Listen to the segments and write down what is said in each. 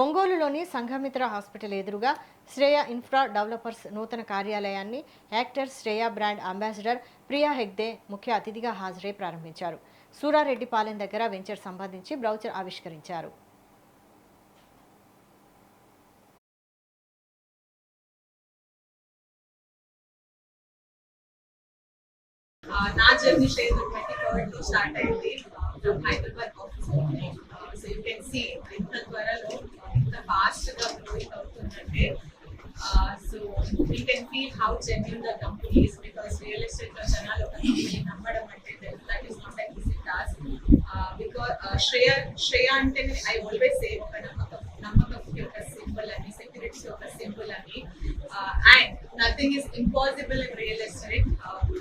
ఒంగోలులోని సంఘమిత్ర హాస్పిటల్ ఎదురుగా Shreya infra developers నూతన కార్యాలయాన్ని actor Shreya brand ambassador Priya Hegde ముఖ్య అతిథిగా హాజరై ప్రారంభించారు. సూరారెడ్డిపాలెం దగ్గర వెంచర్ సంబంధించి బ్రౌచర్ ఆవిష్కరించారు. నా జర్నీ షేర్ 23rd స్టార్ట్ అయింది from Hyderabad office. So you can see ఇంత త్వరలో ఇంత ఫాస్ట్గా గ్రోయింగ్ అవుతుందంటే so we can feel how genuine the company is. Because real ఎస్టేట్లో జనాలు ఒక కంపెనీ నమ్మడం అంటే that is not an easy task. Because Shreya అంటేనే ఐ ఆల్వేస్ సే ఒక నమ్మకంకి ఒక సింబల్ అని, సెక్యూరిటీకి ఒక సింబల్ అని. And nothing is impossible in real estate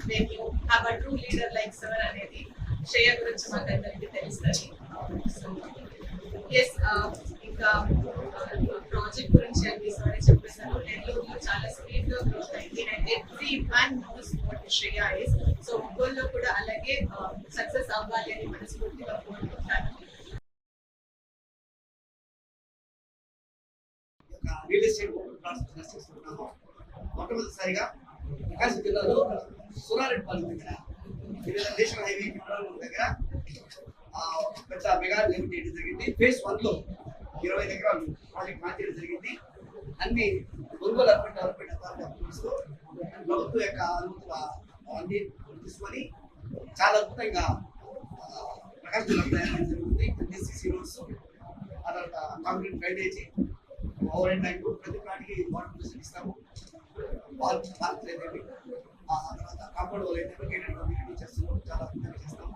when you have a true leader like sir అనేది శ్రేయ గురించి మాకు అందరికీ తెలుస్తుంది. సో ఎస్, ఇంకా ప్రాజెక్ట్ గురించి అన్ని సారీ చెప్పేసారు. నెల్లూరులో చాలా స్పీడ్గా గ్రోత్ అయింది and every one knows what Shreya is. So ఒంగోలులో కూడా అలాగే సక్సెస్ అవ్వాలి అని మనస్ఫూర్తిగా కోరుకుంటాను. రియల్ ఎస్టేట్ చేస్తున్నాము. మొట్టమొదటిసారిగా ప్రకాశం జిల్లాలో సూరారెడ్డిపాలెం దగ్గర నేషనల్ హైవే దగ్గర పెద్ద మెగా లెవెల్ చేయడం జరిగింది. ఫేజ్ 1లో 20 ఎకరాలు ప్రాజెక్ట్ లాంచ్ చేయడం జరిగింది. అన్ని ఒంగోలు అర్బన్ డెవలప్మెంట్ అథారిటీ ప్రభుత్వం యొక్క అనుమతులు అన్ని తీసుకొని చాలా అద్భుతంగా ప్రకాశం జిల్లా తయారు జరుగుతుంది. ఎస్సీసీ రోడ్స్, ఆ తర్వాత concrete drainage, over and bank ప్రతి ప్లాట్కి వాటర్ ఫెసిలిటీ ఇస్తాము. వాల్ అయితేవి, ఆ తర్వాత కాంపౌండ్ వాల్ అయితే గేటెడ్ కమ్యూనిటీ చేస్తున్నాము, చాలా అద్భుతంగా చేస్తాము.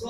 సో